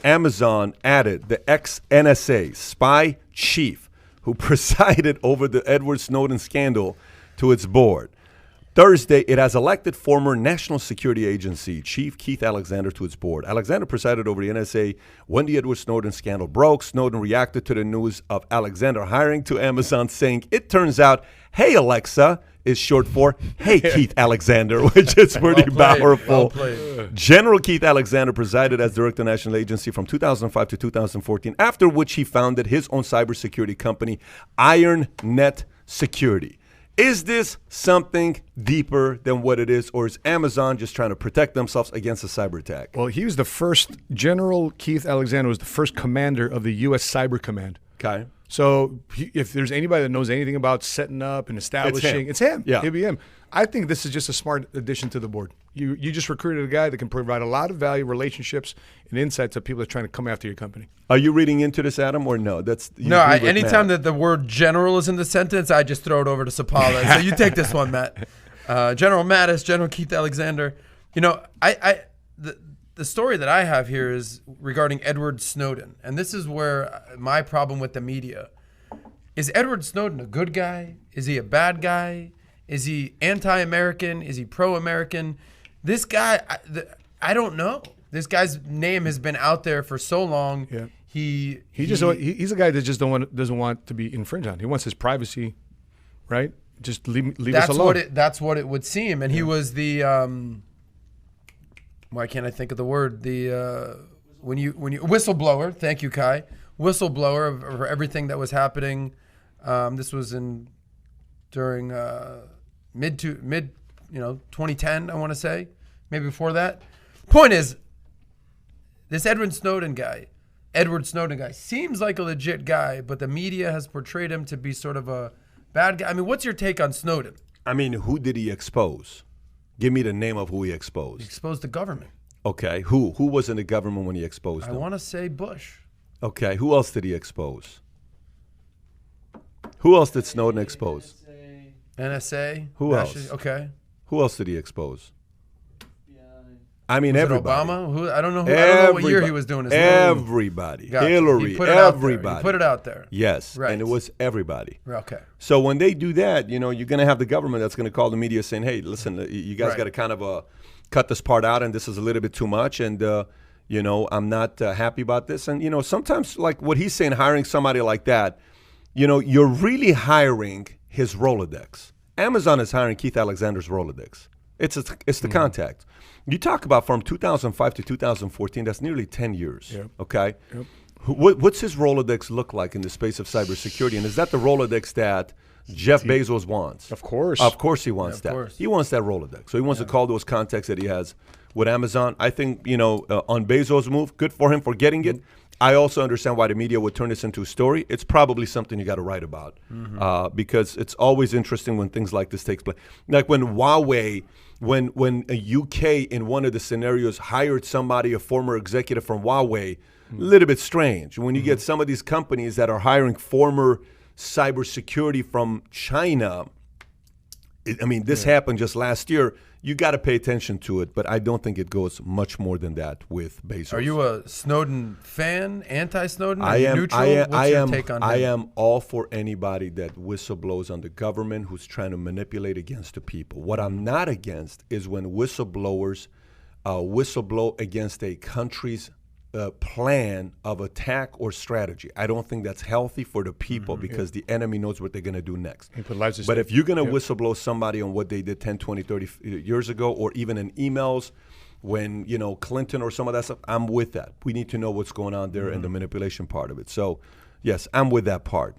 Amazon added the ex-NSA spy chief who presided over the Edward Snowden scandal to its board. Thursday, it has elected former National Security Agency Chief Keith Alexander to its board. Alexander presided over the NSA when the Edward Snowden scandal broke. Snowden reacted to the news of Alexander hiring to Amazon, saying, "It turns out, hey, Alexa is short for, hey, Keith Alexander," which is pretty powerful. General Keith Alexander presided as Director of National Agency from 2005 to 2014, after which he founded his own cybersecurity company, IronNet Security. Is this something deeper than what it is, or is Amazon just trying to protect themselves against a cyber attack? Well, he was the first, General Keith Alexander was the first commander of the U.S. Cyber Command. Okay. So if there's anybody that knows anything about setting up and establishing, it's him. Yeah. It'll be him. I think this is just a smart addition to the board. You just recruited a guy that can provide a lot of value, relationships, and insights to people that are trying to come after your company. Are you reading into this, Adam, or no? Anytime that the word general is in the sentence, I just throw it over to Sapaula. So you take this one, Matt. General Mattis, General Keith Alexander. You know, the story that I have here is regarding Edward Snowden. And this is where my problem with the media. Is Edward Snowden a good guy? Is he a bad guy? Is he anti-American? Is he pro-American? This guy, I don't know. This guy's name has been out there for so long. Yeah. He's a guy that just doesn't want to be infringed on. He wants his privacy, right? Just leave us alone. That's what it would seem. And he was the why can't I think of the word? The when you whistleblower. Thank you, Kai. Whistleblower of everything that was happening. This was during mid 2010, I want to say, maybe before that. Point is, this Edward Snowden guy seems like a legit guy, but the media has portrayed him to be sort of a bad guy. I mean, what's your take on Snowden? I mean, who did he expose? Give me the name of who he exposed. He exposed the government. Okay, who was in the government when he exposed them? I want to say Bush. Okay, who else did he expose? Who else did Snowden expose? NSA. Who else? Okay. Who else did he expose? I mean, was everybody. It Obama? I don't know what year he was doing this. Everybody. Gotcha. Hillary. Everybody. He put it out there. Yes. Right. And it was everybody. Okay. So when they do that, you're going to have the government that's going to call the media saying, "Hey, listen, you guys got to kind of cut this part out, and this is a little bit too much, and I'm not happy about this." And sometimes, like what he's saying, hiring somebody like that, you're really hiring his Rolodex. Amazon is hiring Keith Alexander's Rolodex. It's the contact. You talk about from 2005 to 2014, that's nearly 10 years, okay? Yep. What's his Rolodex look like in the space of cybersecurity? And is that the Rolodex that Jeff Bezos wants? Of course. Of course he wants that. Course. He wants that Rolodex. So he wants to call those contacts that he has with Amazon. I think, on Bezos' move, good for him for getting it. I also understand why the media would turn this into a story. It's probably something you got to write about because it's always interesting when things like this takes place. Like when Huawei, when a UK in one of the scenarios hired somebody, a former executive from Huawei, a little bit strange. When you get some of these companies that are hiring former cybersecurity from China, this happened just last year. You got to pay attention to it, but I don't think it goes much more than that with Bezos. Are you a Snowden fan, anti-Snowden? I am. Neutral? What's your take on him? I am all for anybody that whistleblows on the government who's trying to manipulate against the people. What I'm not against is when whistleblowers whistleblow against a country's plan of attack or strategy. I don't think that's healthy for the people because the enemy knows what they're going to do next. But if you're going to whistleblow somebody on what they did 10, 20, 30 years ago, or even in emails when, Clinton or some of that stuff, I'm with that. We need to know what's going on there and the manipulation part of it. So, yes, I'm with that part.